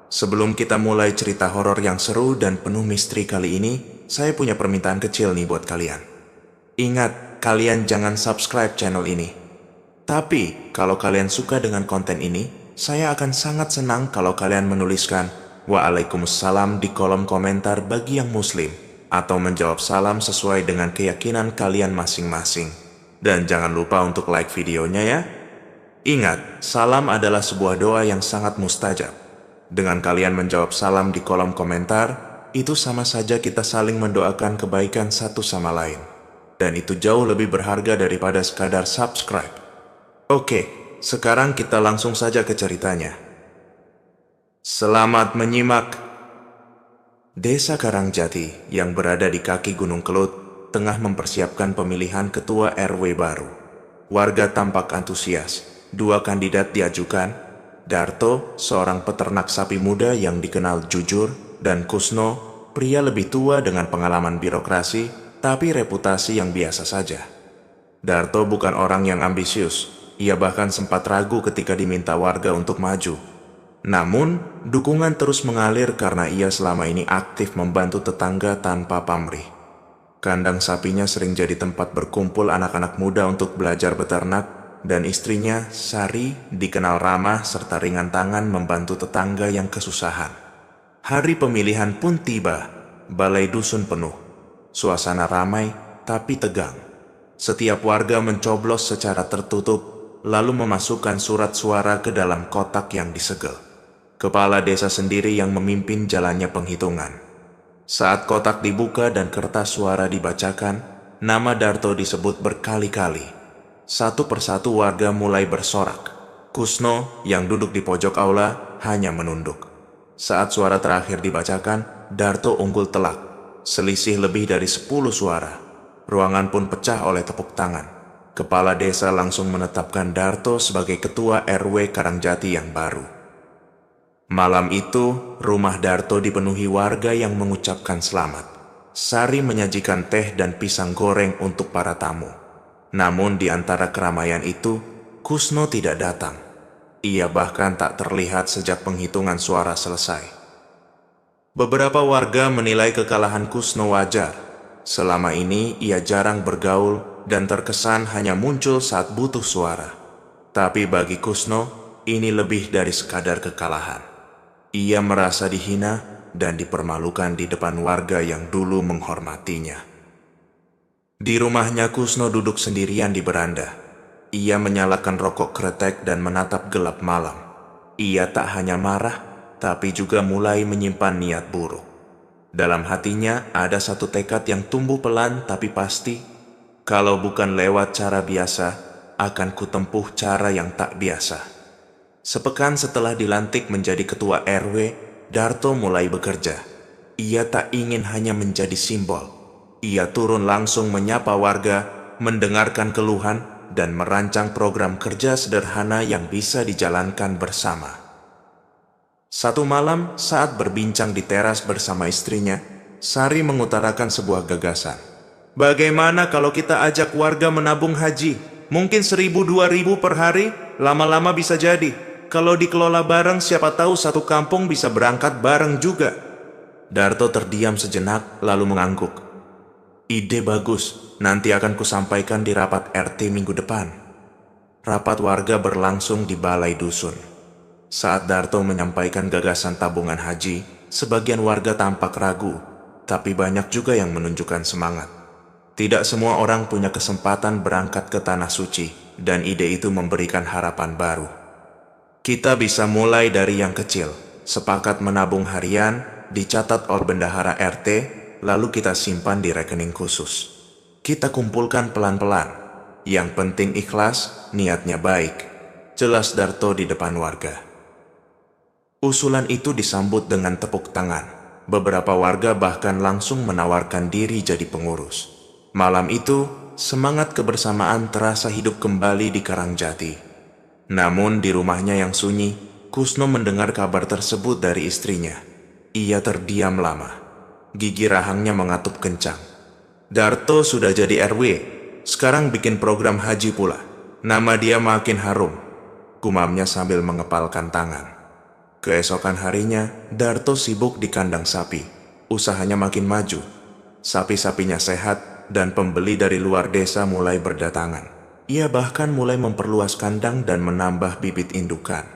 Sebelum kita mulai cerita horor yang seru dan penuh misteri kali ini, saya punya permintaan kecil nih buat kalian. Ingat, kalian jangan subscribe channel ini. Tapi, kalau kalian suka dengan konten ini, saya akan sangat senang kalau kalian menuliskan Waalaikumsalam di kolom komentar bagi yang muslim, atau menjawab salam sesuai dengan keyakinan kalian masing-masing. Dan jangan lupa untuk like videonya ya. Ingat, salam adalah sebuah doa yang sangat mustajab. Dengan kalian menjawab salam di kolom komentar, itu sama saja kita saling mendoakan kebaikan satu sama lain. Dan itu jauh lebih berharga daripada sekadar subscribe. Oke, sekarang kita langsung saja ke ceritanya. Selamat menyimak. Desa Karangjati yang berada di kaki Gunung Kelut tengah mempersiapkan pemilihan ketua RW baru. Warga tampak antusias. 2 kandidat diajukan, Darto, seorang peternak sapi muda yang dikenal jujur, dan Kusno, pria lebih tua dengan pengalaman birokrasi, tapi reputasi yang biasa saja. Darto bukan orang yang ambisius, ia bahkan sempat ragu ketika diminta warga untuk maju. Namun, dukungan terus mengalir karena ia selama ini aktif membantu tetangga tanpa pamrih. Kandang sapinya sering jadi tempat berkumpul anak-anak muda untuk belajar beternak, dan istrinya, Sari, dikenal ramah serta ringan tangan membantu tetangga yang kesusahan. Hari pemilihan pun tiba, balai dusun penuh. Suasana ramai, tapi tegang. Setiap warga mencoblos secara tertutup, lalu memasukkan surat suara ke dalam kotak yang disegel. Kepala desa sendiri yang memimpin jalannya penghitungan. Saat kotak dibuka dan kertas suara dibacakan, nama Darto disebut berkali-kali. Satu persatu warga mulai bersorak. Kusno yang duduk di pojok aula hanya menunduk. Saat suara terakhir dibacakan, Darto unggul telak. Selisih lebih dari 10 suara. Ruangan pun pecah oleh tepuk tangan. Kepala desa langsung menetapkan Darto sebagai ketua RW Karangjati yang baru. Malam itu, rumah Darto dipenuhi warga yang mengucapkan selamat. Sari menyajikan teh dan pisang goreng untuk para tamu. Namun di antara keramaian itu, Kusno tidak datang. Ia bahkan tak terlihat sejak penghitungan suara selesai. Beberapa warga menilai kekalahan Kusno wajar. Selama ini ia jarang bergaul dan terkesan hanya muncul saat butuh suara. Tapi bagi Kusno, ini lebih dari sekadar kekalahan. Ia merasa dihina dan dipermalukan di depan warga yang dulu menghormatinya. Di rumahnya, Kusno duduk sendirian di beranda. Ia menyalakan rokok kretek dan menatap gelap malam. Ia tak hanya marah, tapi juga mulai menyimpan niat buruk. Dalam hatinya ada satu tekad yang tumbuh pelan tapi pasti. Kalau bukan lewat cara biasa, akan kutempuh cara yang tak biasa. Sepekan setelah dilantik menjadi ketua RW, Darto mulai bekerja. Ia tak ingin hanya menjadi simbol. Ia turun langsung menyapa warga, mendengarkan keluhan, dan merancang program kerja sederhana yang bisa dijalankan bersama. Satu malam, saat berbincang di teras bersama istrinya, Sari mengutarakan sebuah gagasan. Bagaimana kalau kita ajak warga menabung haji? Mungkin 1.000-2.000 per hari, lama-lama bisa jadi. Kalau dikelola bareng, siapa tahu satu kampung bisa berangkat bareng juga. Darto terdiam sejenak, lalu mengangguk. Ide bagus, nanti akan kusampaikan di rapat RT minggu depan. Rapat warga berlangsung di balai dusun. Saat Darto menyampaikan gagasan tabungan haji, sebagian warga tampak ragu, tapi banyak juga yang menunjukkan semangat. Tidak semua orang punya kesempatan berangkat ke Tanah Suci, dan ide itu memberikan harapan baru. Kita bisa mulai dari yang kecil, sepakat menabung harian, dicatat oleh bendahara RT, lalu kita simpan di rekening khusus. Kita kumpulkan pelan-pelan. Yang penting ikhlas, niatnya baik. Jelas Darto di depan warga. Usulan itu disambut dengan tepuk tangan. Beberapa warga bahkan langsung menawarkan diri jadi pengurus. Malam itu, semangat kebersamaan terasa hidup kembali di Karangjati. Namun di rumahnya yang sunyi, Kusno mendengar kabar tersebut dari istrinya. Ia terdiam lama. Gigi rahangnya mengatup kencang. Darto sudah jadi RW, sekarang bikin program haji pula. Nama dia makin harum, gumamnya sambil mengepalkan tangan. Keesokan harinya, Darto sibuk di kandang sapi. Usahanya makin maju. Sapi-sapinya sehat dan pembeli dari luar desa mulai berdatangan. Ia bahkan mulai memperluas kandang dan menambah bibit indukan.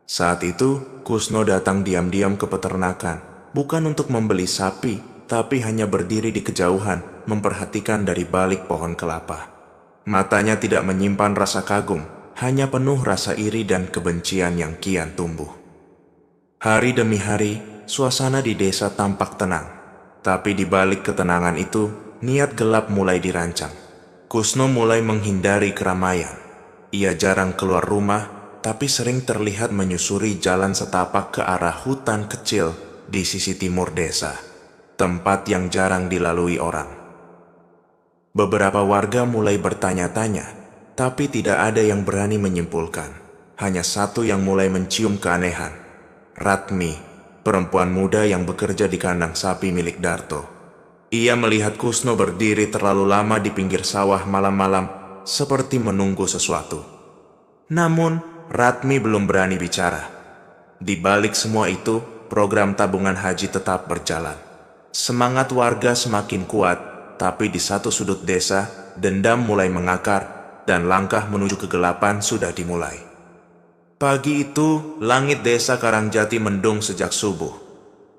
Saat itu, Kusno datang diam-diam ke peternakan, bukan untuk membeli sapi, tapi hanya berdiri di kejauhan, memperhatikan dari balik pohon kelapa. Matanya tidak menyimpan rasa kagum, hanya penuh rasa iri dan kebencian yang kian tumbuh. Hari demi hari, suasana di desa tampak tenang. Tapi di balik ketenangan itu, niat gelap mulai dirancang. Kusno mulai menghindari keramaian. Ia jarang keluar rumah, tapi sering terlihat menyusuri jalan setapak ke arah hutan kecil di sisi timur desa, tempat yang jarang dilalui orang. Beberapa warga mulai bertanya-tanya, tapi tidak ada yang berani menyimpulkan. Hanya satu yang mulai mencium keanehan. Ratmi, perempuan muda yang bekerja di kandang sapi milik Darto. Ia melihat Kusno berdiri terlalu lama di pinggir sawah malam-malam, seperti menunggu sesuatu. Namun, Ratmi belum berani bicara. Di balik semua itu, program tabungan haji tetap berjalan. Semangat warga semakin kuat, tapi di satu sudut desa, dendam mulai mengakar, dan langkah menuju kegelapan sudah dimulai. Pagi itu, langit desa Karangjati mendung sejak subuh.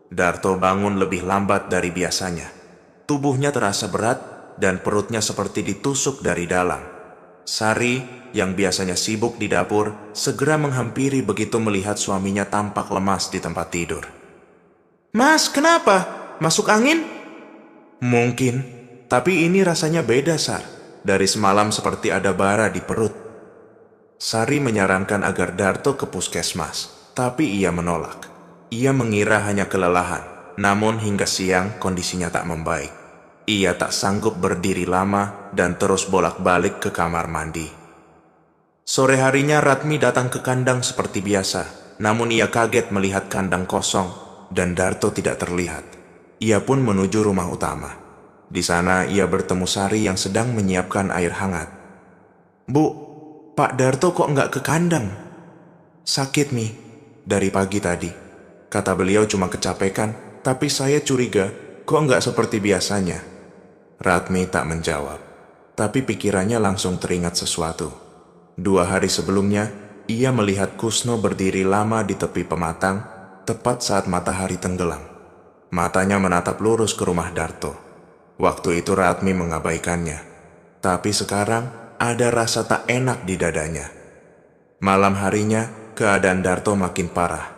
Darto bangun lebih lambat dari biasanya. Tubuhnya terasa berat dan perutnya seperti ditusuk dari dalam. Sari, yang biasanya sibuk di dapur, segera menghampiri begitu melihat suaminya tampak lemas di tempat tidur. "Mas, kenapa? Masuk angin?" "Mungkin, tapi ini rasanya beda, Sar. Dari semalam seperti ada bara di perut." Sari menyarankan agar Darto ke puskesmas, tapi ia menolak. Ia mengira hanya kelelahan, namun hingga siang kondisinya tak membaik. Ia tak sanggup berdiri lama dan terus bolak-balik ke kamar mandi. Sore harinya Ratmi datang ke kandang seperti biasa, namun ia kaget melihat kandang kosong dan Darto tidak terlihat. Ia pun menuju rumah utama. Di sana ia bertemu Sari yang sedang menyiapkan air hangat. "Bu, Pak Darto kok nggak ke kandang?" "Sakit, Mi, dari pagi tadi. Kata beliau cuma kecapekan, tapi saya curiga kok nggak seperti biasanya." Ratmi tak menjawab, tapi pikirannya langsung teringat sesuatu. 2 hari sebelumnya, ia melihat Kusno berdiri lama di tepi pematang, tepat saat matahari tenggelam. Matanya menatap lurus ke rumah Darto. Waktu itu Ratmi mengabaikannya, tapi sekarang ada rasa tak enak di dadanya. Malam harinya, keadaan Darto makin parah.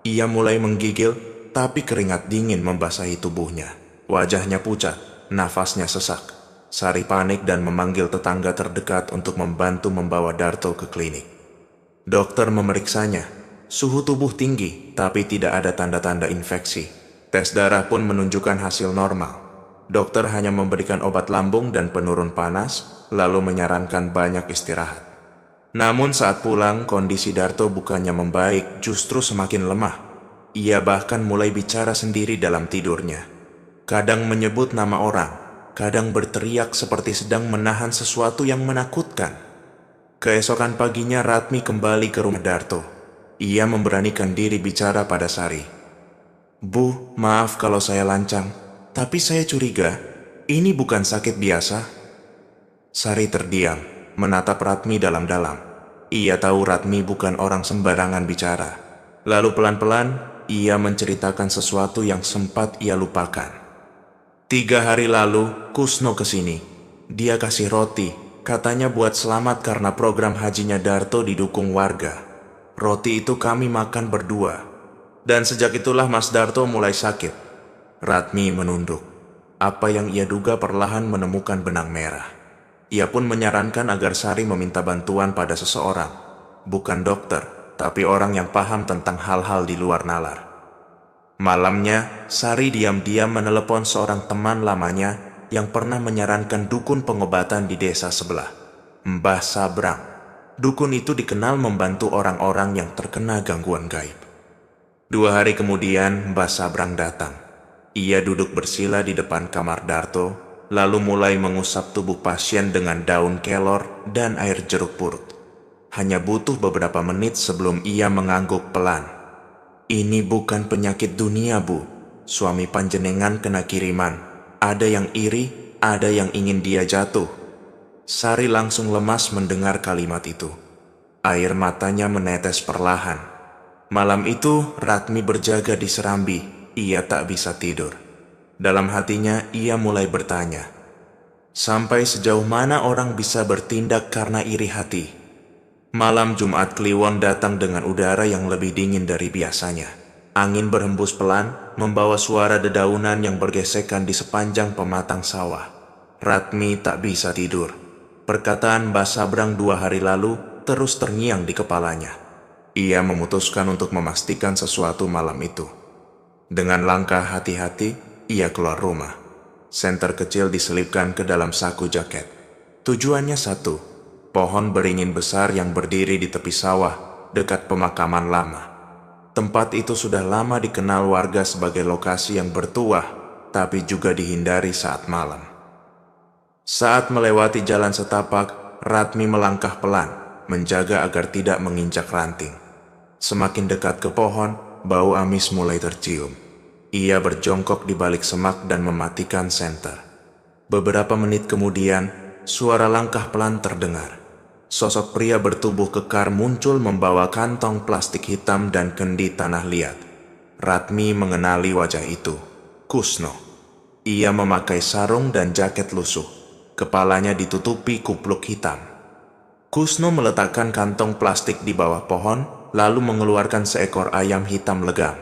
Ia mulai menggigil, tapi keringat dingin membasahi tubuhnya. Wajahnya pucat. Nafasnya sesak. Sari panik dan memanggil tetangga terdekat untuk membantu membawa Darto ke klinik. Dokter memeriksanya. Suhu tubuh tinggi, tapi tidak ada tanda-tanda infeksi. Tes darah pun menunjukkan hasil normal. Dokter hanya memberikan obat lambung dan penurun panas, lalu menyarankan banyak istirahat. Namun saat pulang, kondisi Darto bukannya membaik, justru semakin lemah. Ia bahkan mulai bicara sendiri dalam tidurnya. Kadang menyebut nama orang, kadang berteriak seperti sedang menahan sesuatu yang menakutkan. Keesokan paginya Ratmi kembali ke rumah Darto. Ia memberanikan diri bicara pada Sari. "Bu, maaf kalau saya lancang, tapi saya curiga ini bukan sakit biasa." Sari terdiam, menatap Ratmi dalam-dalam. Ia tahu Ratmi bukan orang sembarangan bicara. Lalu pelan-pelan, ia menceritakan sesuatu yang sempat ia lupakan. 3 hari lalu, Kusno kesini. Dia kasih roti, katanya buat selamat karena program hajinya Darto didukung warga. Roti itu kami makan berdua. Dan sejak itulah Mas Darto mulai sakit. Ratmi menunduk. Apa yang ia duga perlahan menemukan benang merah. Ia pun menyarankan agar Sari meminta bantuan pada seseorang. Bukan dokter, tapi orang yang paham tentang hal-hal di luar nalar. Malamnya, Sari diam-diam menelepon seorang teman lamanya yang pernah menyarankan dukun pengobatan di desa sebelah, Mbah Sabrang. Dukun itu dikenal membantu orang-orang yang terkena gangguan gaib. 2 hari kemudian, Mbah Sabrang datang. Ia duduk bersila di depan kamar Darto, lalu mulai mengusap tubuh pasien dengan daun kelor dan air jeruk purut. Hanya butuh beberapa menit sebelum ia mengangguk pelan. Ini bukan penyakit dunia, Bu. Suami panjenengan kena kiriman. Ada yang iri, ada yang ingin dia jatuh. Sari langsung lemas mendengar kalimat itu. Air matanya menetes perlahan. Malam itu, Ratmi berjaga di serambi. Ia tak bisa tidur. Dalam hatinya, ia mulai bertanya, sampai sejauh mana orang bisa bertindak karena iri hati? Malam Jumat Kliwon datang dengan udara yang lebih dingin dari biasanya. Angin berhembus pelan, membawa suara dedaunan yang bergesekan di sepanjang pematang sawah. Ratmi tak bisa tidur. Perkataan Mbah Sabrang 2 hari lalu terus terngiang di kepalanya. Ia memutuskan untuk memastikan sesuatu malam itu. Dengan langkah hati-hati, ia keluar rumah. Senter kecil diselipkan ke dalam saku jaket. Tujuannya satu, pohon beringin besar yang berdiri di tepi sawah, dekat pemakaman lama. Tempat itu sudah lama dikenal warga sebagai lokasi yang bertuah, tapi juga dihindari saat malam. Saat melewati jalan setapak, Ratmi melangkah pelan, menjaga agar tidak menginjak ranting. Semakin dekat ke pohon, bau amis mulai tercium. Ia berjongkok di balik semak dan mematikan senter. Beberapa menit kemudian, suara langkah pelan terdengar. Sosok pria bertubuh kekar muncul membawa kantong plastik hitam dan kendi tanah liat. Ratmi mengenali wajah itu. Kusno. Ia memakai sarung dan jaket lusuh. Kepalanya ditutupi kupluk hitam. Kusno meletakkan kantong plastik di bawah pohon, lalu mengeluarkan seekor ayam hitam legam.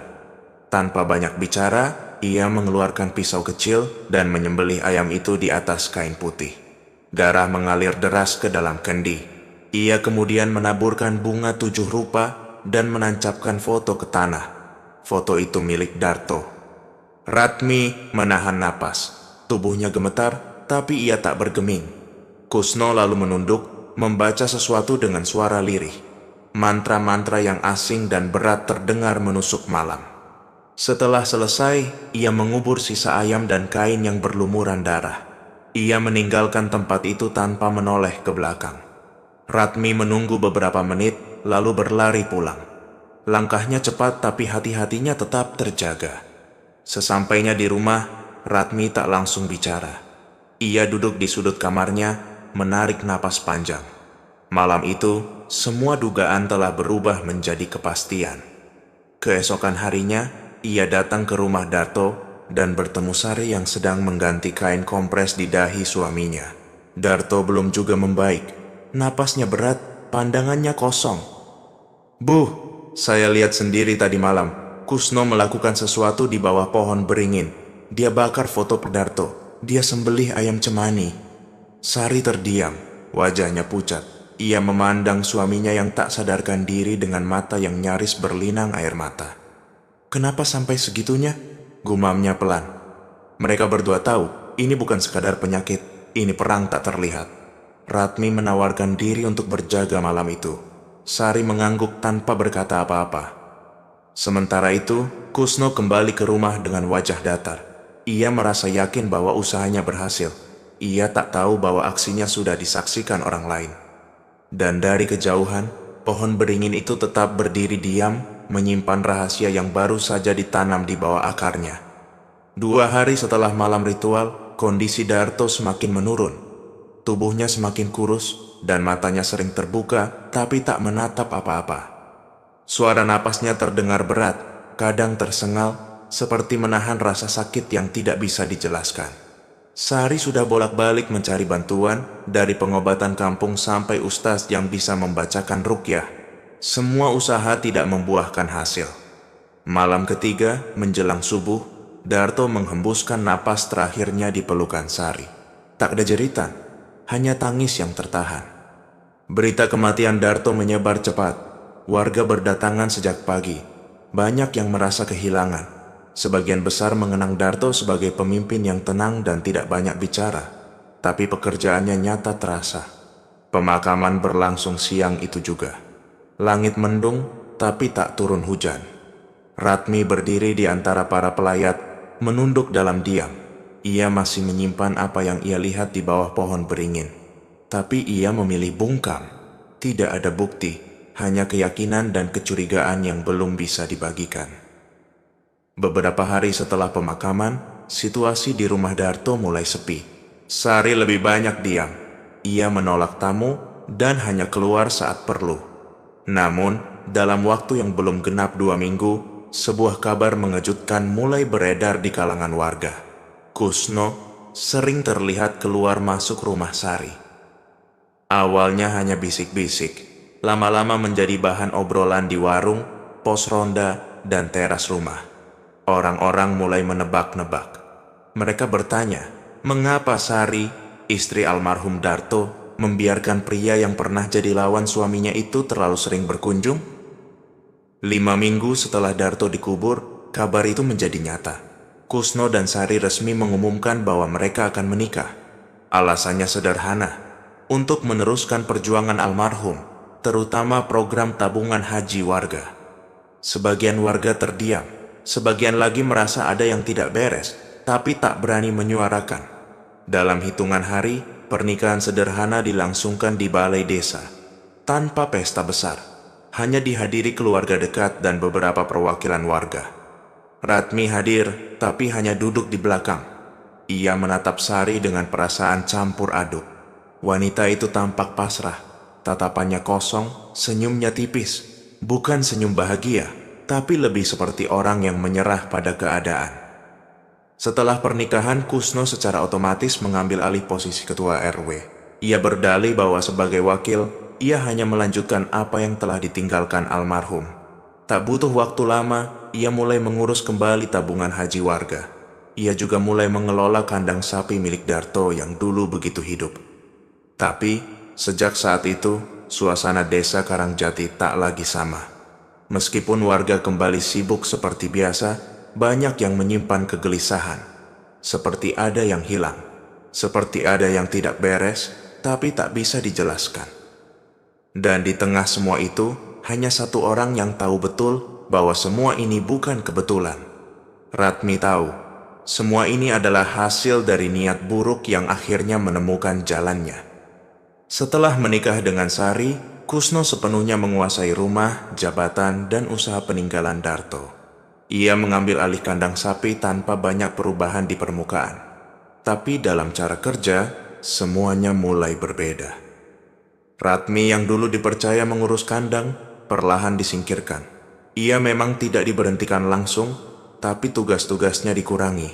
Tanpa banyak bicara, ia mengeluarkan pisau kecil dan menyembelih ayam itu di atas kain putih. Darah mengalir deras ke dalam kendi. Ia kemudian menaburkan bunga 7 rupa dan menancapkan foto ke tanah. Foto itu milik Darto. Ratmi menahan napas. Tubuhnya gemetar, tapi ia tak bergeming. Kusno lalu menunduk, membaca sesuatu dengan suara lirih. Mantra-mantra yang asing dan berat terdengar menusuk malam. Setelah selesai, ia mengubur sisa ayam dan kain yang berlumuran darah. Ia meninggalkan tempat itu tanpa menoleh ke belakang. Ratmi menunggu beberapa menit, lalu berlari pulang. Langkahnya cepat tapi hati-hatinya tetap terjaga. Sesampainya di rumah, Ratmi tak langsung bicara. Ia duduk di sudut kamarnya, menarik napas panjang. Malam itu, semua dugaan telah berubah menjadi kepastian. Keesokan harinya, ia datang ke rumah Darto dan bertemu Sari yang sedang mengganti kain kompres di dahi suaminya. Darto belum juga membaik. Napasnya berat, pandangannya kosong. "Bu, saya lihat sendiri tadi malam. Kusno melakukan sesuatu di bawah pohon beringin. Dia bakar foto Darto. Dia sembelih ayam cemani." Sari terdiam, wajahnya pucat. Ia memandang suaminya yang tak sadarkan diri dengan mata yang nyaris berlinang air mata. "Kenapa sampai segitunya?" gumamnya pelan. Mereka berdua tahu, ini bukan sekadar penyakit, ini perang tak terlihat. Ratmi menawarkan diri untuk berjaga malam itu. Sari mengangguk tanpa berkata apa-apa. Sementara itu, Kusno kembali ke rumah dengan wajah datar. Ia merasa yakin bahwa usahanya berhasil. Ia tak tahu bahwa aksinya sudah disaksikan orang lain. Dan dari kejauhan, pohon beringin itu tetap berdiri diam, menyimpan rahasia yang baru saja ditanam di bawah akarnya. 2 hari setelah malam ritual, kondisi Darto semakin menurun. Tubuhnya semakin kurus, dan matanya sering terbuka, tapi tak menatap apa-apa. Suara napasnya terdengar berat, kadang tersengal, seperti menahan rasa sakit yang tidak bisa dijelaskan. Sari sudah bolak-balik mencari bantuan, dari pengobatan kampung sampai ustaz yang bisa membacakan ruqyah. Semua usaha tidak membuahkan hasil. Malam ketiga, menjelang subuh, Darto menghembuskan napas terakhirnya di pelukan Sari. Tak ada jeritan, hanya tangis yang tertahan. Berita kematian Darto menyebar cepat. Warga berdatangan sejak pagi. Banyak yang merasa kehilangan. Sebagian besar mengenang Darto sebagai pemimpin yang tenang dan tidak banyak bicara, tapi pekerjaannya nyata terasa. Pemakaman berlangsung siang itu juga. Langit mendung, tapi tak turun hujan. Ratmi berdiri di antara para pelayat, menunduk dalam diam. Ia masih menyimpan apa yang ia lihat di bawah pohon beringin. Tapi ia memilih bungkam. Tidak ada bukti, hanya keyakinan dan kecurigaan yang belum bisa dibagikan. Beberapa hari setelah pemakaman, situasi di rumah Darto mulai sepi. Sari lebih banyak diam. Ia menolak tamu dan hanya keluar saat perlu. Namun, dalam waktu yang belum genap 2 minggu, sebuah kabar mengejutkan mulai beredar di kalangan warga. Kusno sering terlihat keluar masuk rumah Sari. Awalnya hanya bisik-bisik, lama-lama menjadi bahan obrolan di warung, pos ronda, dan teras rumah. Orang-orang mulai menebak-nebak. Mereka bertanya, mengapa Sari, istri almarhum Darto, membiarkan pria yang pernah jadi lawan suaminya itu terlalu sering berkunjung? 5 minggu setelah Darto dikubur, kabar itu menjadi nyata. Kusno dan Sari resmi mengumumkan bahwa mereka akan menikah. Alasannya sederhana, untuk meneruskan perjuangan almarhum, terutama program tabungan haji warga. Sebagian warga terdiam, sebagian lagi merasa ada yang tidak beres, tapi tak berani menyuarakan. Dalam hitungan hari, pernikahan sederhana dilangsungkan di balai desa, tanpa pesta besar. Hanya dihadiri keluarga dekat dan beberapa perwakilan warga. Ratmi hadir, tapi hanya duduk di belakang. Ia menatap Sari dengan perasaan campur aduk. Wanita itu tampak pasrah, tatapannya kosong, senyumnya tipis. Bukan senyum bahagia, tapi lebih seperti orang yang menyerah pada keadaan. Setelah pernikahan, Kusno secara otomatis mengambil alih posisi ketua RW. Ia berdalih bahwa sebagai wakil, ia hanya melanjutkan apa yang telah ditinggalkan almarhum. Tak butuh waktu lama, ia mulai mengurus kembali tabungan haji warga. Ia juga mulai mengelola kandang sapi milik Darto yang dulu begitu hidup. Tapi, sejak saat itu, suasana desa Karangjati tak lagi sama. Meskipun warga kembali sibuk seperti biasa, banyak yang menyimpan kegelisahan. Seperti ada yang hilang, seperti ada yang tidak beres, tapi tak bisa dijelaskan. Dan di tengah semua itu, hanya satu orang yang tahu betul bahwa semua ini bukan kebetulan. Ratmi tahu, semua ini adalah hasil dari niat buruk yang akhirnya menemukan jalannya. Setelah menikah dengan Sari, Kusno sepenuhnya menguasai rumah, jabatan, dan usaha peninggalan Darto. Ia mengambil alih kandang sapi tanpa banyak perubahan di permukaan. Tapi dalam cara kerja, semuanya mulai berbeda. Ratmi yang dulu dipercaya mengurus kandang, perlahan disingkirkan. Ia memang tidak diberhentikan langsung, tapi tugas-tugasnya dikurangi.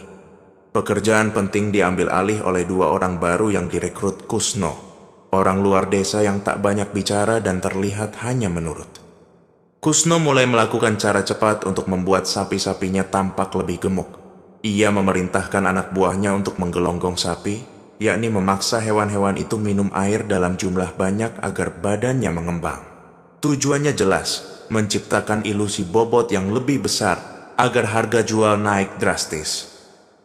Pekerjaan penting diambil alih oleh 2 orang baru yang direkrut Kusno. Orang luar desa yang tak banyak bicara dan terlihat hanya menurut. Kusno mulai melakukan cara cepat untuk membuat sapi-sapinya tampak lebih gemuk. Ia memerintahkan anak buahnya untuk menggelonggong sapi, yakni memaksa hewan-hewan itu minum air dalam jumlah banyak agar badannya mengembang. Tujuannya jelas, menciptakan ilusi bobot yang lebih besar agar harga jual naik drastis.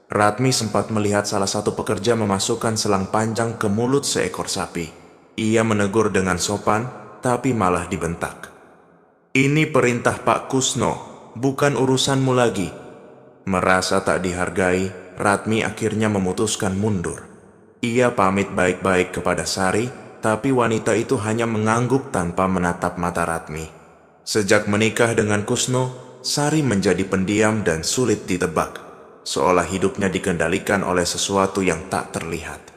Ratmi sempat melihat salah satu pekerja memasukkan selang panjang ke mulut seekor sapi. Ia menegur dengan sopan, tapi malah dibentak. Ini perintah Pak Kusno, bukan urusanmu lagi. Merasa tak dihargai, Ratmi akhirnya memutuskan mundur. Ia pamit baik-baik kepada Sari, tapi wanita itu hanya mengangguk tanpa menatap mata Ratmi. Sejak menikah dengan Kusno, Sari menjadi pendiam dan sulit ditebak. Seolah hidupnya dikendalikan oleh sesuatu yang tak terlihat.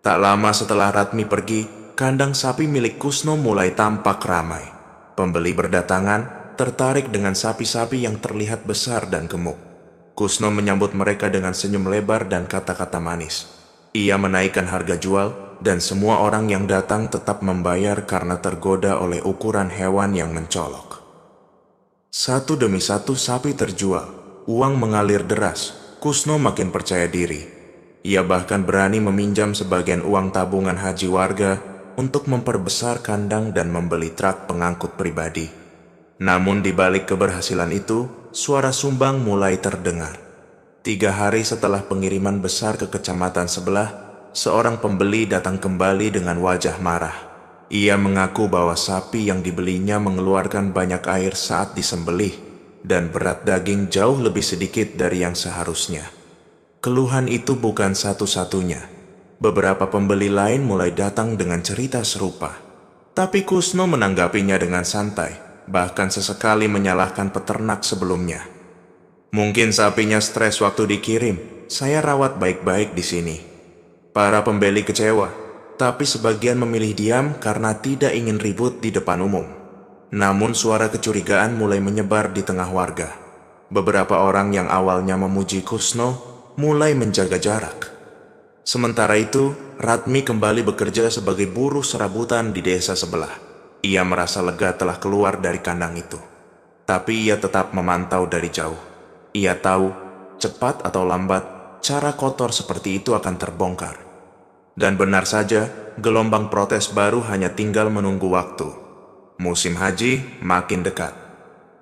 Tak lama setelah Ratmi pergi, kandang sapi milik Kusno mulai tampak ramai. Pembeli berdatangan, tertarik dengan sapi-sapi yang terlihat besar dan gemuk. Kusno menyambut mereka dengan senyum lebar dan kata-kata manis. Ia menaikkan harga jual, dan semua orang yang datang tetap membayar karena tergoda oleh ukuran hewan yang mencolok. Satu demi satu sapi terjual. Uang mengalir deras, Kusno makin percaya diri. Ia bahkan berani meminjam sebagian uang tabungan haji warga untuk memperbesar kandang dan membeli truk pengangkut pribadi. Namun di balik keberhasilan itu, suara sumbang mulai terdengar. 3 hari setelah pengiriman besar ke kecamatan sebelah, seorang pembeli datang kembali dengan wajah marah. Ia mengaku bahwa sapi yang dibelinya mengeluarkan banyak air saat disembelih, dan berat daging jauh lebih sedikit dari yang seharusnya. Keluhan itu bukan satu-satunya. Beberapa pembeli lain mulai datang dengan cerita serupa. Tapi Kusno menanggapinya dengan santai, bahkan sesekali menyalahkan peternak sebelumnya. Mungkin sapinya stres waktu dikirim, saya rawat baik-baik di sini. Para pembeli kecewa, tapi sebagian memilih diam karena tidak ingin ribut di depan umum. Namun suara kecurigaan mulai menyebar di tengah warga. Beberapa orang yang awalnya memuji Kusno mulai menjaga jarak. Sementara itu, Ratmi kembali bekerja sebagai buruh serabutan di desa sebelah. Ia merasa lega telah keluar dari kandang itu. Tapi ia tetap memantau dari jauh. Ia tahu, cepat atau lambat, cara kotor seperti itu akan terbongkar. Dan benar saja, gelombang protes baru hanya tinggal menunggu waktu. Musim haji makin dekat.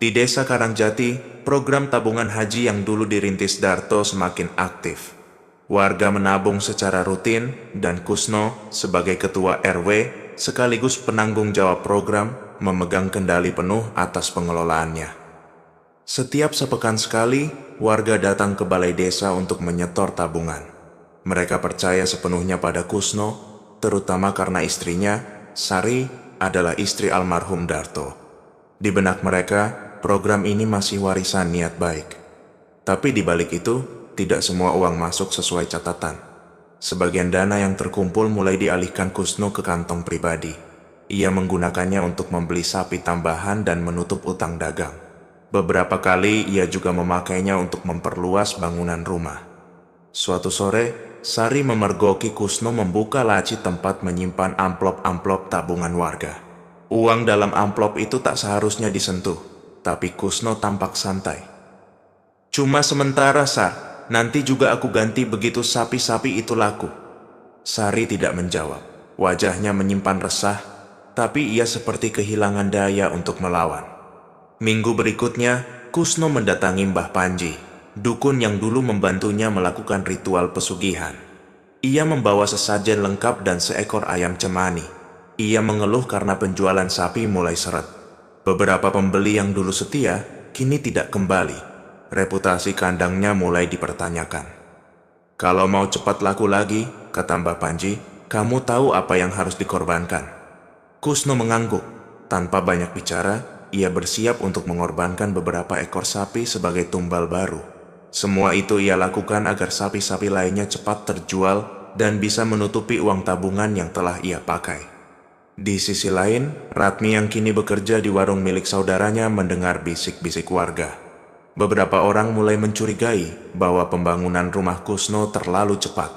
Di desa Karangjati, program tabungan haji yang dulu dirintis Darto semakin aktif. Warga menabung secara rutin dan Kusno sebagai ketua RW sekaligus penanggung jawab program memegang kendali penuh atas pengelolaannya. Setiap sepekan sekali, warga datang ke balai desa untuk menyetor tabungan. Mereka percaya sepenuhnya pada Kusno, terutama karena istrinya, Sari, adalah istri almarhum Darto. Di benak mereka, program ini masih warisan niat baik. Tapi di balik itu, tidak semua uang masuk sesuai catatan. Sebagian dana yang terkumpul mulai dialihkan Kusno ke kantong pribadi. Ia menggunakannya untuk membeli sapi tambahan dan menutup utang dagang. Beberapa kali ia juga memakainya untuk memperluas bangunan rumah. Suatu sore, Sari memergoki Kusno membuka laci tempat menyimpan amplop-amplop tabungan warga. Uang dalam amplop itu tak seharusnya disentuh, tapi Kusno tampak santai. "Cuma sementara, Sar. Nanti juga aku ganti begitu sapi-sapi itu laku." Sari tidak menjawab. Wajahnya menyimpan resah, tapi ia seperti kehilangan daya untuk melawan. Minggu berikutnya, Kusno mendatangi Mbah Panji, dukun yang dulu membantunya melakukan ritual pesugihan. Ia membawa sesajen lengkap dan seekor ayam cemani. Ia mengeluh karena penjualan sapi mulai seret. Beberapa pembeli yang dulu setia, kini tidak kembali. Reputasi kandangnya mulai dipertanyakan. "Kalau mau cepat laku lagi," kata Mbah Panji, "kamu tahu apa yang harus dikorbankan." Kusno mengangguk. Tanpa banyak bicara, ia bersiap untuk mengorbankan beberapa ekor sapi sebagai tumbal baru. Semua itu ia lakukan agar sapi-sapi lainnya cepat terjual dan bisa menutupi uang tabungan yang telah ia pakai. Di sisi lain, Ratmi yang kini bekerja di warung milik saudaranya mendengar bisik-bisik warga. Beberapa orang mulai mencurigai bahwa pembangunan rumah Kusno terlalu cepat.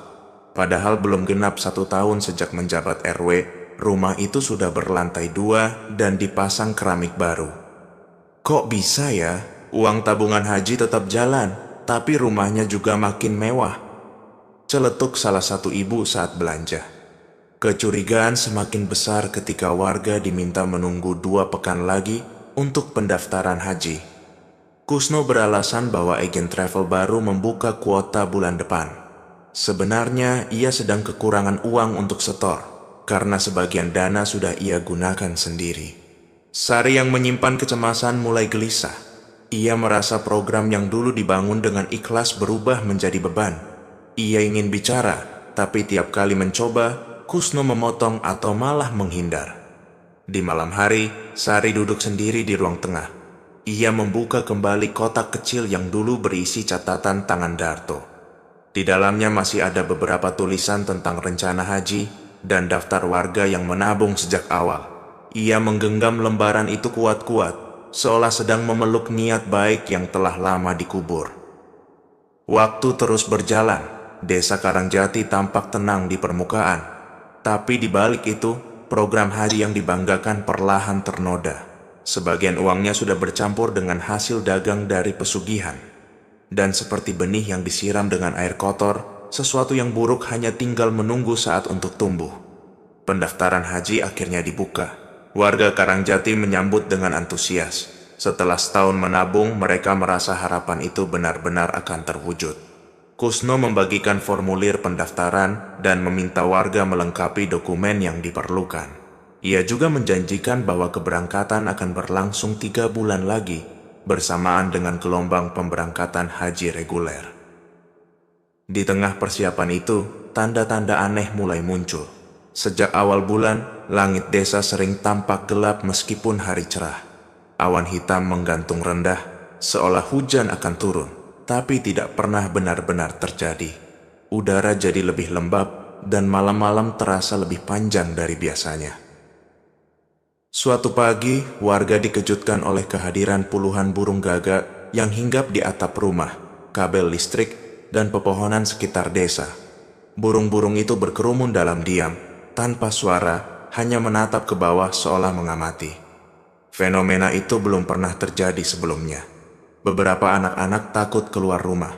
Padahal belum genap 1 tahun sejak menjabat RW, rumah itu sudah berlantai 2 dan dipasang keramik baru. "Kok bisa ya, uang tabungan haji tetap jalan, tapi rumahnya juga makin mewah?" Celetuk salah satu ibu saat belanja. Kecurigaan semakin besar ketika warga diminta menunggu 2 pekan lagi untuk pendaftaran haji. Kusno beralasan bahwa agen travel baru membuka kuota bulan depan. Sebenarnya ia sedang kekurangan uang untuk setor, karena sebagian dana sudah ia gunakan sendiri. Sari yang menyimpan kecemasan mulai gelisah. Ia merasa program yang dulu dibangun dengan ikhlas berubah menjadi beban. Ia ingin bicara, tapi tiap kali mencoba, Kusno memotong atau malah menghindar. Di malam hari, Sari duduk sendiri di ruang tengah. Ia membuka kembali kotak kecil yang dulu berisi catatan tangan Darto. Di dalamnya masih ada beberapa tulisan tentang rencana haji dan daftar warga yang menabung sejak awal. Ia menggenggam lembaran itu kuat-kuat, seolah sedang memeluk niat baik yang telah lama dikubur. Waktu terus berjalan, desa Karangjati tampak tenang di permukaan. Tapi di balik itu, program haji yang dibanggakan perlahan ternoda. Sebagian uangnya sudah bercampur dengan hasil dagang dari pesugihan. Dan seperti benih yang disiram dengan air kotor, sesuatu yang buruk hanya tinggal menunggu saat untuk tumbuh. Pendaftaran haji akhirnya dibuka. Warga Karangjati menyambut dengan antusias. Setelah setahun menabung, mereka merasa harapan itu benar-benar akan terwujud. Kusno membagikan formulir pendaftaran dan meminta warga melengkapi dokumen yang diperlukan. Ia juga menjanjikan bahwa keberangkatan akan berlangsung 3 bulan lagi, bersamaan dengan gelombang pemberangkatan haji reguler. Di tengah persiapan itu, tanda-tanda aneh mulai muncul. Sejak awal bulan, langit desa sering tampak gelap meskipun hari cerah. Awan hitam menggantung rendah, seolah hujan akan turun, tapi tidak pernah benar-benar terjadi. Udara jadi lebih lembab, dan malam-malam terasa lebih panjang dari biasanya. Suatu pagi, warga dikejutkan oleh kehadiran puluhan burung gagak yang hinggap di atap rumah, kabel listrik, dan pepohonan sekitar desa. Burung-burung itu berkerumun dalam diam, tanpa suara, hanya menatap ke bawah seolah mengamati. Fenomena itu belum pernah terjadi sebelumnya. Beberapa anak-anak takut keluar rumah.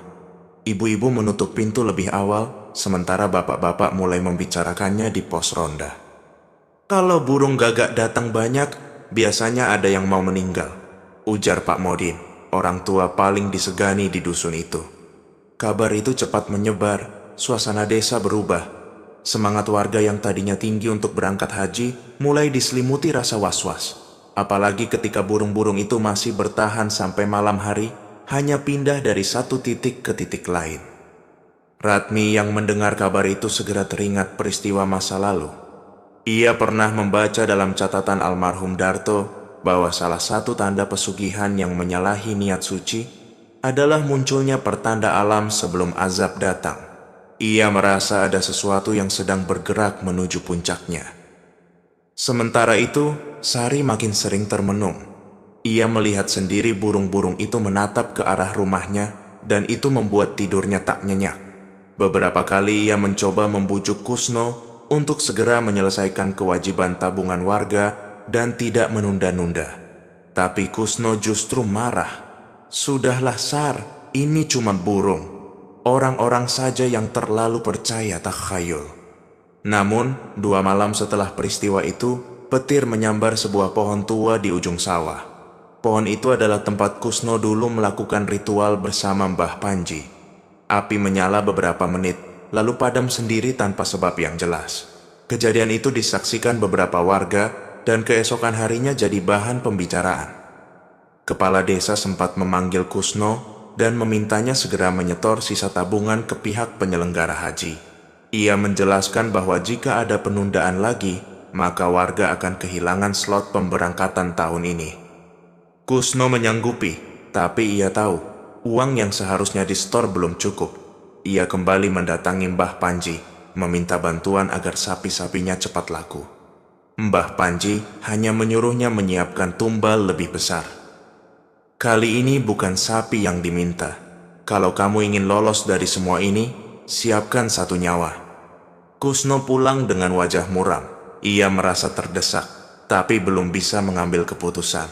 Ibu-ibu menutup pintu lebih awal, sementara bapak-bapak mulai membicarakannya di pos ronda. Kalau burung gagak datang banyak, biasanya ada yang mau meninggal, ujar Pak Modin, orang tua paling disegani di dusun itu. Kabar itu cepat menyebar, suasana desa berubah. Semangat warga yang tadinya tinggi untuk berangkat haji mulai diselimuti rasa was-was. Apalagi ketika burung-burung itu masih bertahan sampai malam hari, hanya pindah dari satu titik ke titik lain. Ratmi yang mendengar kabar itu segera teringat peristiwa masa lalu. Ia pernah membaca dalam catatan almarhum Darto bahwa salah satu tanda pesugihan yang menyalahi niat suci adalah munculnya pertanda alam sebelum azab datang. Ia merasa ada sesuatu yang sedang bergerak menuju puncaknya. Sementara itu, Sari makin sering termenung. Ia melihat sendiri burung-burung itu menatap ke arah rumahnya, dan itu membuat tidurnya tak nyenyak. Beberapa kali ia mencoba membujuk Kusno untuk segera menyelesaikan kewajiban tabungan warga dan tidak menunda-nunda. Tapi Kusno justru marah. Sudahlah Sar, ini cuma burung. Orang-orang saja yang terlalu percaya takhayul. Namun, 2 malam setelah peristiwa itu, petir menyambar sebuah pohon tua di ujung sawah. Pohon itu adalah tempat Kusno dulu melakukan ritual bersama Mbah Panji. Api menyala beberapa menit, lalu padam sendiri tanpa sebab yang jelas. Kejadian itu disaksikan beberapa warga, dan keesokan harinya jadi bahan pembicaraan. Kepala desa sempat memanggil Kusno dan memintanya segera menyetor sisa tabungan ke pihak penyelenggara haji. Ia menjelaskan bahwa jika ada penundaan lagi, maka warga akan kehilangan slot pemberangkatan tahun ini. Kusno menyanggupi, tapi ia tahu, uang yang seharusnya disetor belum cukup. Ia kembali mendatangi Mbah Panji, meminta bantuan agar sapi-sapinya cepat laku. Mbah Panji hanya menyuruhnya menyiapkan tumbal lebih besar. Kali ini bukan sapi yang diminta. Kalau kamu ingin lolos dari semua ini, siapkan 1 nyawa. Kusno pulang dengan wajah muram. Ia merasa terdesak, tapi belum bisa mengambil keputusan.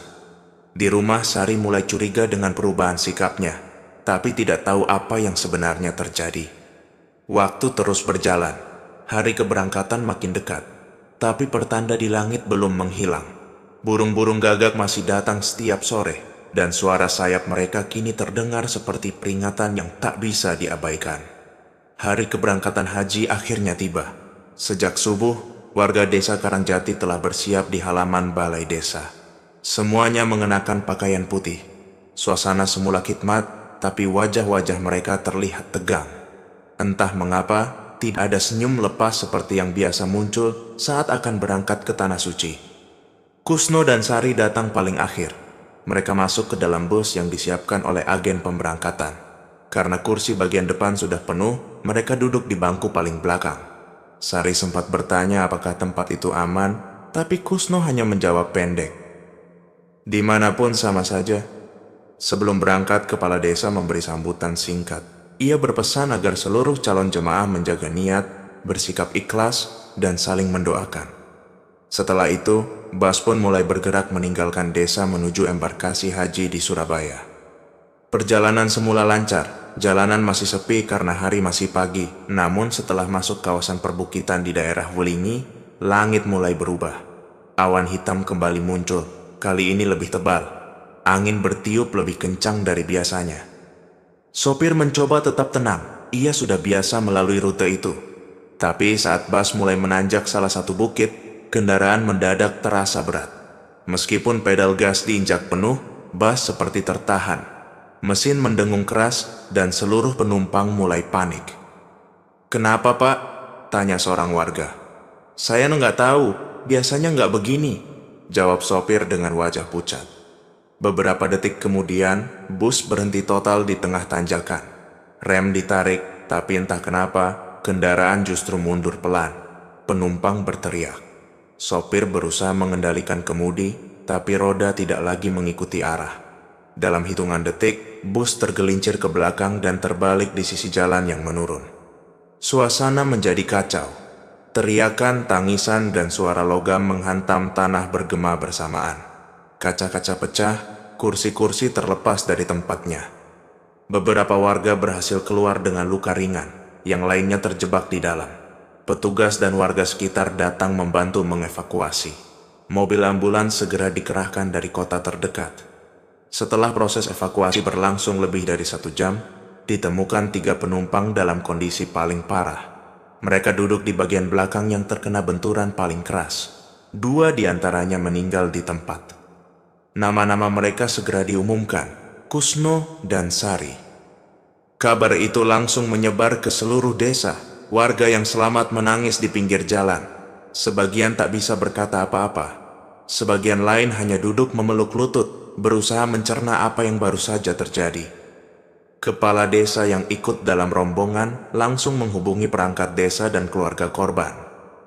Di rumah Sari mulai curiga dengan perubahan sikapnya, tapi tidak tahu apa yang sebenarnya terjadi. Waktu terus berjalan. Hari keberangkatan makin dekat, tapi pertanda di langit belum menghilang. Burung-burung gagak masih datang setiap sore, dan suara sayap mereka kini terdengar seperti peringatan yang tak bisa diabaikan. Hari keberangkatan haji akhirnya tiba. Sejak subuh, warga desa Karangjati telah bersiap di halaman balai desa. Semuanya mengenakan pakaian putih. Suasana semula khidmat, tapi wajah-wajah mereka terlihat tegang. Entah mengapa, tidak ada senyum lepas seperti yang biasa muncul saat akan berangkat ke Tanah Suci. Kusno dan Sari datang paling akhir. Mereka masuk ke dalam bus yang disiapkan oleh agen pemberangkatan. Karena kursi bagian depan sudah penuh, mereka duduk di bangku paling belakang. Sari sempat bertanya apakah tempat itu aman, tapi Kusno hanya menjawab pendek. Dimanapun sama saja. Sebelum berangkat, kepala desa memberi sambutan singkat. Ia berpesan agar seluruh calon jemaah menjaga niat, bersikap ikhlas, dan saling mendoakan. Setelah itu, bas pun mulai bergerak meninggalkan desa menuju embarkasi haji di Surabaya. Perjalanan semula lancar, jalanan masih sepi karena hari masih pagi. Namun setelah masuk kawasan perbukitan di daerah Wulingi, langit mulai berubah. Awan hitam kembali muncul, kali ini lebih tebal. Angin bertiup lebih kencang dari biasanya. Sopir mencoba tetap tenang, ia sudah biasa melalui rute itu. Tapi saat bas mulai menanjak salah satu bukit, kendaraan mendadak terasa berat. Meskipun pedal gas diinjak penuh, bas seperti tertahan. Mesin mendengung keras dan seluruh penumpang mulai panik. "Kenapa, Pak?" tanya seorang warga. Saya nggak tahu, biasanya nggak begini, jawab sopir dengan wajah pucat. Beberapa detik kemudian, bus berhenti total di tengah tanjakan. Rem ditarik, tapi entah kenapa, kendaraan justru mundur pelan. Penumpang berteriak. Sopir berusaha mengendalikan kemudi, tapi roda tidak lagi mengikuti arah. Dalam hitungan detik, bus tergelincir ke belakang dan terbalik di sisi jalan yang menurun. Suasana menjadi kacau. Teriakan, tangisan, dan suara logam menghantam tanah bergema bersamaan. Kaca-kaca pecah, kursi-kursi terlepas dari tempatnya. Beberapa warga berhasil keluar dengan luka ringan, yang lainnya terjebak di dalam. Petugas dan warga sekitar datang membantu mengevakuasi. Mobil ambulans segera dikerahkan dari kota terdekat. Setelah proses evakuasi berlangsung lebih dari 1 jam, ditemukan 3 penumpang dalam kondisi paling parah. Mereka duduk di bagian belakang yang terkena benturan paling keras. 2 diantaranya meninggal di tempat. Nama-nama mereka segera diumumkan, Kusno dan Sari. Kabar itu langsung menyebar ke seluruh desa. Warga yang selamat menangis di pinggir jalan. Sebagian tak bisa berkata apa-apa. Sebagian lain hanya duduk memeluk lutut, berusaha mencerna apa yang baru saja terjadi. Kepala desa yang ikut dalam rombongan langsung menghubungi perangkat desa dan keluarga korban.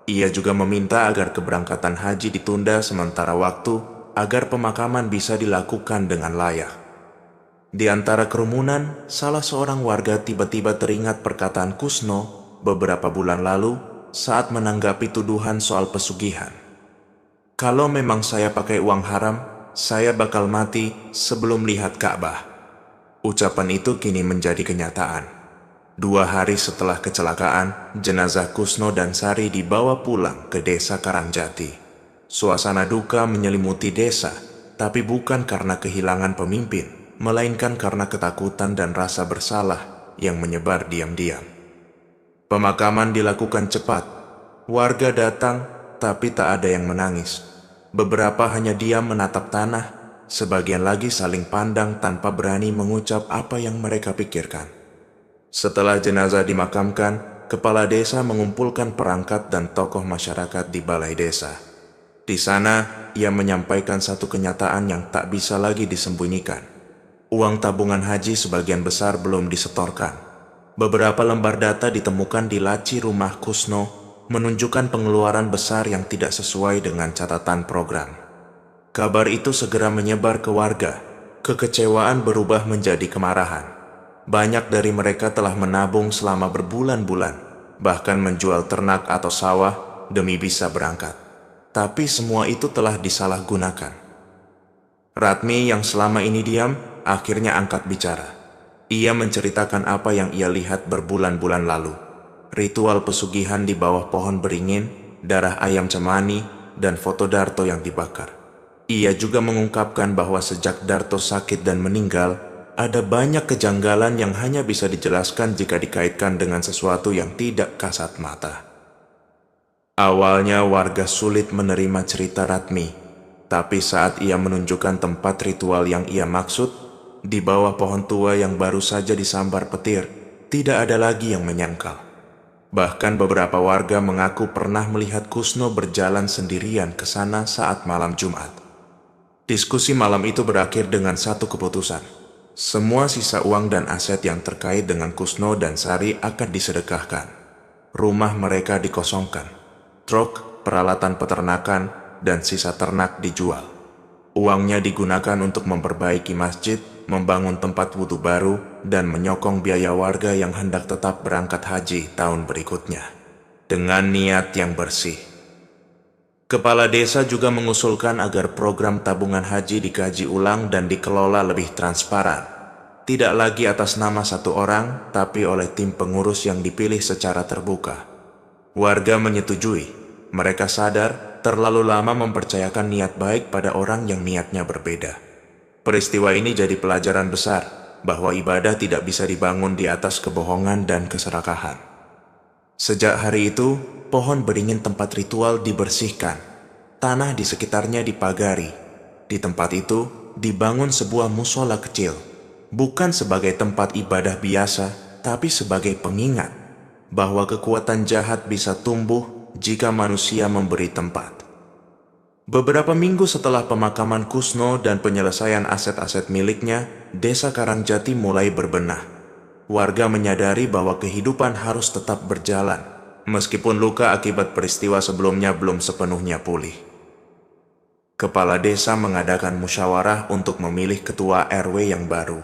Ia juga meminta agar keberangkatan haji ditunda sementara waktu, agar pemakaman bisa dilakukan dengan layak. Di antara kerumunan, salah seorang warga tiba-tiba teringat perkataan Kusno beberapa bulan lalu saat menanggapi tuduhan soal pesugihan. Kalau memang saya pakai uang haram, saya bakal mati sebelum lihat Ka'bah. Ucapan itu kini menjadi kenyataan. 2 hari setelah kecelakaan, jenazah Kusno dan Sari dibawa pulang ke desa Karangjati. Suasana duka menyelimuti desa, tapi bukan karena kehilangan pemimpin, melainkan karena ketakutan dan rasa bersalah yang menyebar diam-diam. Pemakaman dilakukan cepat. Warga datang, tapi tak ada yang menangis. Beberapa hanya diam menatap tanah, sebagian lagi saling pandang tanpa berani mengucap apa yang mereka pikirkan. Setelah jenazah dimakamkan, kepala desa mengumpulkan perangkat dan tokoh masyarakat di balai desa. Di sana, ia menyampaikan satu kenyataan yang tak bisa lagi disembunyikan. Uang tabungan haji sebagian besar belum disetorkan. Beberapa lembar data ditemukan di laci rumah Kusno, menunjukkan pengeluaran besar yang tidak sesuai dengan catatan program. Kabar itu segera menyebar ke warga. Kekecewaan berubah menjadi kemarahan. Banyak dari mereka telah menabung selama berbulan-bulan, bahkan menjual ternak atau sawah demi bisa berangkat. Tapi semua itu telah disalahgunakan. Ratmi yang selama ini diam, akhirnya angkat bicara. Ia menceritakan apa yang ia lihat berbulan-bulan lalu. Ritual pesugihan di bawah pohon beringin, darah ayam cemani, dan foto Darto yang dibakar. Ia juga mengungkapkan bahwa sejak Darto sakit dan meninggal, ada banyak kejanggalan yang hanya bisa dijelaskan jika dikaitkan dengan sesuatu yang tidak kasat mata. Awalnya warga sulit menerima cerita Ratmi, tapi saat ia menunjukkan tempat ritual yang ia maksud, di bawah pohon tua yang baru saja disambar petir, tidak ada lagi yang menyangkal. Bahkan beberapa warga mengaku pernah melihat Kusno berjalan sendirian ke sana saat malam Jumat. Diskusi malam itu berakhir dengan satu keputusan. Semua sisa uang dan aset yang terkait dengan Kusno dan Sari akan disedekahkan. Rumah mereka dikosongkan. Truk, peralatan peternakan, dan sisa ternak dijual. Uangnya digunakan untuk memperbaiki masjid, membangun tempat wudhu baru, dan menyokong biaya warga yang hendak tetap berangkat haji tahun berikutnya. Dengan niat yang bersih. Kepala desa juga mengusulkan agar program tabungan haji dikaji ulang dan dikelola lebih transparan. Tidak lagi atas nama satu orang, tapi oleh tim pengurus yang dipilih secara terbuka. Warga menyetujui. Mereka sadar terlalu lama mempercayakan niat baik pada orang yang niatnya berbeda. Peristiwa ini jadi pelajaran besar bahwa ibadah tidak bisa dibangun di atas kebohongan dan keserakahan. Sejak hari itu, pohon beringin tempat ritual dibersihkan. Tanah di sekitarnya dipagari. Di tempat itu, dibangun sebuah mushola kecil. Bukan sebagai tempat ibadah biasa, tapi sebagai pengingat bahwa kekuatan jahat bisa tumbuh jika manusia memberi tempat. Beberapa minggu setelah pemakaman Kusno dan penyelesaian aset-aset miliknya, Desa Karangjati mulai berbenah. Warga menyadari bahwa kehidupan harus tetap berjalan, meskipun luka akibat peristiwa sebelumnya belum sepenuhnya pulih. Kepala desa mengadakan musyawarah untuk memilih ketua RW yang baru.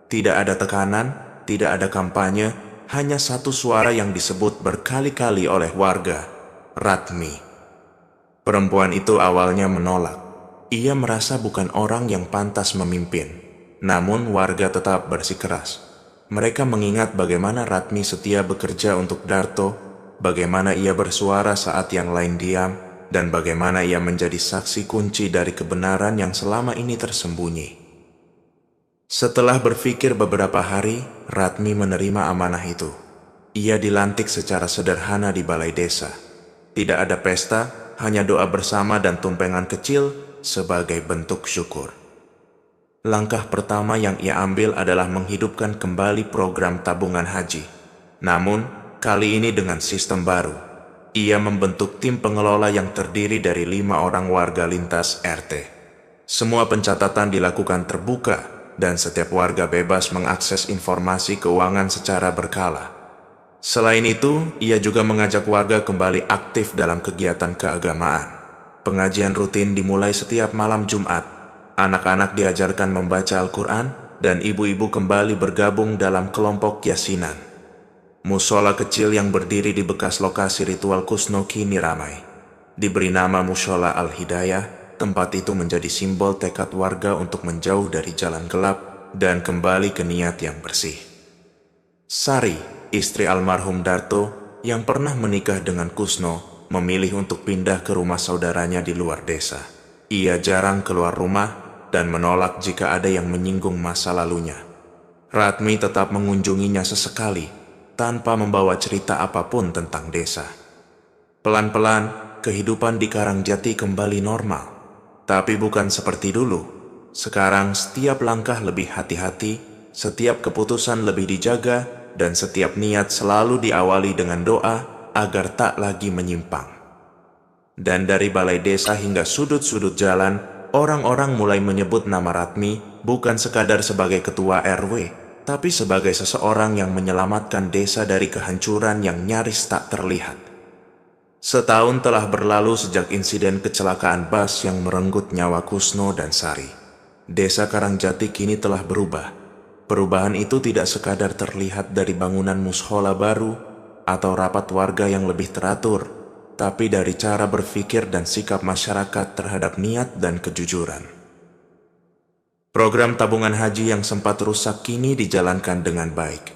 Tidak ada tekanan, tidak ada kampanye, hanya satu suara yang disebut berkali-kali oleh warga, Ratmi. Perempuan itu awalnya menolak. Ia merasa bukan orang yang pantas memimpin. Namun warga tetap bersikeras. Mereka mengingat bagaimana Ratmi setia bekerja untuk Darto, bagaimana ia bersuara saat yang lain diam, dan bagaimana ia menjadi saksi kunci dari kebenaran yang selama ini tersembunyi. Setelah berpikir beberapa hari, Ratmi menerima amanah itu. Ia dilantik secara sederhana di balai desa. Tidak ada pesta, hanya doa bersama dan tumpengan kecil sebagai bentuk syukur. Langkah pertama yang ia ambil adalah menghidupkan kembali program tabungan haji. Namun, kali ini dengan sistem baru. Ia membentuk tim pengelola yang terdiri dari 5 orang warga lintas RT. Semua pencatatan dilakukan terbuka, dan setiap warga bebas mengakses informasi keuangan secara berkala. Selain itu, ia juga mengajak warga kembali aktif dalam kegiatan keagamaan. Pengajian rutin dimulai setiap malam Jumat. Anak-anak diajarkan membaca Al-Quran, dan ibu-ibu kembali bergabung dalam kelompok yasinan. Musola kecil yang berdiri di bekas lokasi ritual Kusno kini ramai. Diberi nama Musola Al-Hidayah, tempat itu menjadi simbol tekad warga untuk menjauh dari jalan gelap dan kembali ke niat yang bersih. Sari, istri almarhum Darto, yang pernah menikah dengan Kusno, memilih untuk pindah ke rumah saudaranya di luar desa. Ia jarang keluar rumah dan menolak jika ada yang menyinggung masa lalunya. Ratmi tetap mengunjunginya sesekali, tanpa membawa cerita apapun tentang desa. Pelan-pelan, kehidupan di Karangjati kembali normal. Tapi bukan seperti dulu. Sekarang setiap langkah lebih hati-hati, setiap keputusan lebih dijaga, dan setiap niat selalu diawali dengan doa agar tak lagi menyimpang. Dan dari balai desa hingga sudut-sudut jalan, orang-orang mulai menyebut nama Ratmi bukan sekadar sebagai ketua RW, tapi sebagai seseorang yang menyelamatkan desa dari kehancuran yang nyaris tak terlihat. Setahun telah berlalu sejak insiden kecelakaan bus yang merenggut nyawa Kusno dan Sari. Desa Karangjati kini telah berubah. Perubahan itu tidak sekadar terlihat dari bangunan mushola baru atau rapat warga yang lebih teratur, tapi dari cara berpikir dan sikap masyarakat terhadap niat dan kejujuran. Program tabungan haji yang sempat rusak kini dijalankan dengan baik.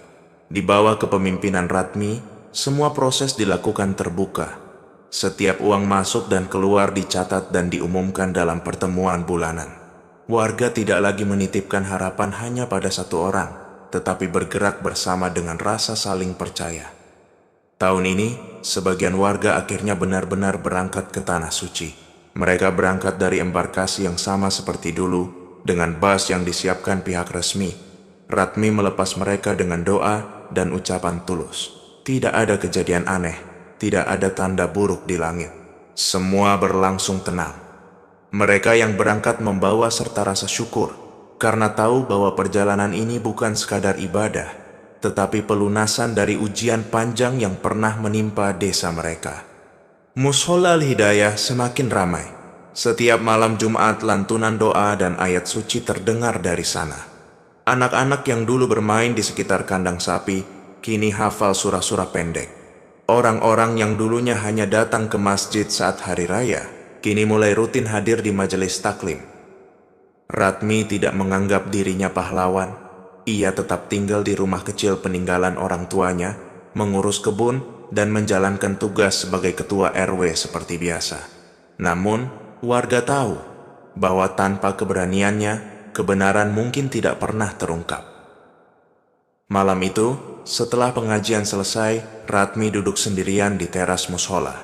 Di bawah kepemimpinan Ratmi, semua proses dilakukan terbuka. Setiap uang masuk dan keluar dicatat dan diumumkan dalam pertemuan bulanan. Warga tidak lagi menitipkan harapan hanya pada satu orang, tetapi bergerak bersama dengan rasa saling percaya. Tahun ini, sebagian warga akhirnya benar-benar berangkat ke Tanah Suci. Mereka berangkat dari embarkasi yang sama seperti dulu, dengan bus yang disiapkan pihak resmi. Ratmi melepas mereka dengan doa dan ucapan tulus. Tidak ada kejadian aneh. Tidak ada tanda buruk di langit. Semua berlangsung tenang. Mereka yang berangkat membawa serta rasa syukur, karena tahu bahwa perjalanan ini bukan sekadar ibadah, tetapi pelunasan dari ujian panjang yang pernah menimpa desa mereka. Mushola Al-Hidayah semakin ramai. Setiap malam Jumat lantunan doa dan ayat suci terdengar dari sana. Anak-anak yang dulu bermain di sekitar kandang sapi, kini hafal surah-surah pendek. Orang-orang yang dulunya hanya datang ke masjid saat hari raya, kini mulai rutin hadir di majelis taklim. Ratmi tidak menganggap dirinya pahlawan. Ia tetap tinggal di rumah kecil peninggalan orang tuanya, mengurus kebun, dan menjalankan tugas sebagai ketua RW seperti biasa. Namun, warga tahu bahwa tanpa keberaniannya, kebenaran mungkin tidak pernah terungkap. Malam itu, setelah pengajian selesai, Ratmi duduk sendirian di teras mushola.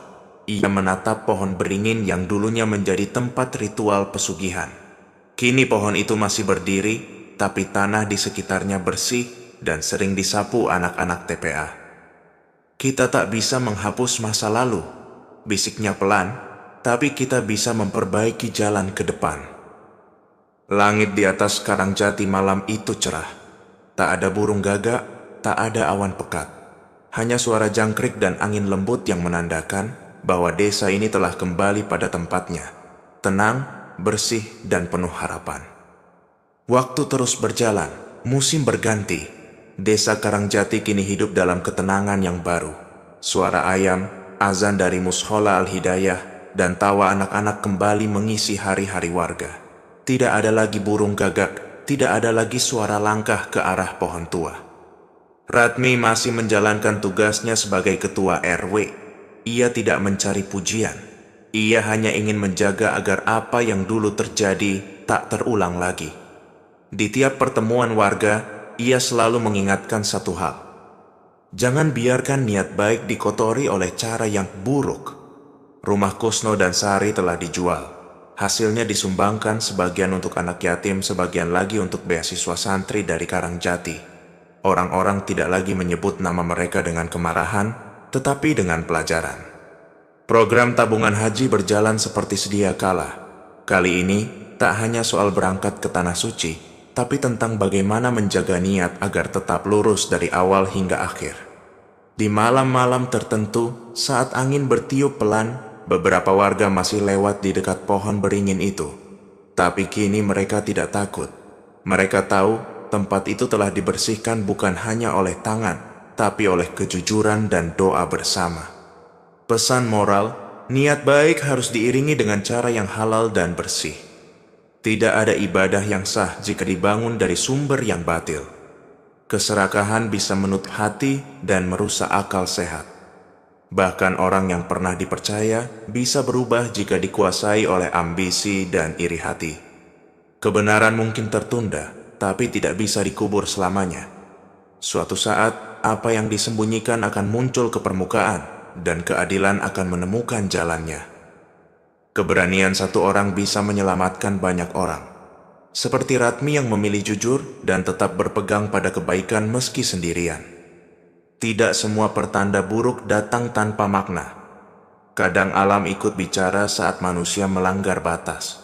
Ia menatap pohon beringin yang dulunya menjadi tempat ritual pesugihan. Kini pohon itu masih berdiri, tapi tanah di sekitarnya bersih dan sering disapu anak-anak TPA. Kita tak bisa menghapus masa lalu, bisiknya pelan, tapi kita bisa memperbaiki jalan ke depan. Langit di atas Karangjati malam itu cerah. Tak ada burung gagak, tak ada awan pekat. Hanya suara jangkrik dan angin lembut yang menandakan bahwa desa ini telah kembali pada tempatnya. Tenang, bersih, dan penuh harapan. Waktu terus berjalan, musim berganti. Desa Karangjati kini hidup dalam ketenangan yang baru. Suara ayam, azan dari Mushola Al-Hidayah, dan tawa anak-anak kembali mengisi hari-hari warga. Tidak ada lagi burung gagak, tidak ada lagi suara langkah ke arah pohon tua. Radmi masih menjalankan tugasnya sebagai ketua RW. Ia tidak mencari pujian. Ia hanya ingin menjaga agar apa yang dulu terjadi tak terulang lagi. Di tiap pertemuan warga, ia selalu mengingatkan satu hal. Jangan biarkan niat baik dikotori oleh cara yang buruk. Rumah Kusno dan Sari telah dijual. Hasilnya disumbangkan sebagian untuk anak yatim, sebagian lagi untuk beasiswa santri dari Karangjati. Orang-orang tidak lagi menyebut nama mereka dengan kemarahan, tetapi dengan pelajaran. Program tabungan haji berjalan seperti sedia kala. Kali ini, tak hanya soal berangkat ke Tanah Suci, tapi tentang bagaimana menjaga niat agar tetap lurus dari awal hingga akhir. Di malam-malam tertentu, saat angin bertiup pelan, beberapa warga masih lewat di dekat pohon beringin itu. Tapi kini mereka tidak takut. Mereka tahu tempat itu telah dibersihkan bukan hanya oleh tangan, tapi oleh kejujuran dan doa bersama. Pesan moral, niat baik harus diiringi dengan cara yang halal dan bersih. Tidak ada ibadah yang sah jika dibangun dari sumber yang batil. Keserakahan bisa menutup hati dan merusak akal sehat. Bahkan orang yang pernah dipercaya bisa berubah jika dikuasai oleh ambisi dan iri hati. Kebenaran mungkin tertunda, tapi tidak bisa dikubur selamanya. Suatu saat, apa yang disembunyikan akan muncul ke permukaan, dan keadilan akan menemukan jalannya. Keberanian satu orang bisa menyelamatkan banyak orang. Seperti Radmi yang memilih jujur dan tetap berpegang pada kebaikan meski sendirian. Tidak semua pertanda buruk datang tanpa makna. Kadang alam ikut bicara saat manusia melanggar batas.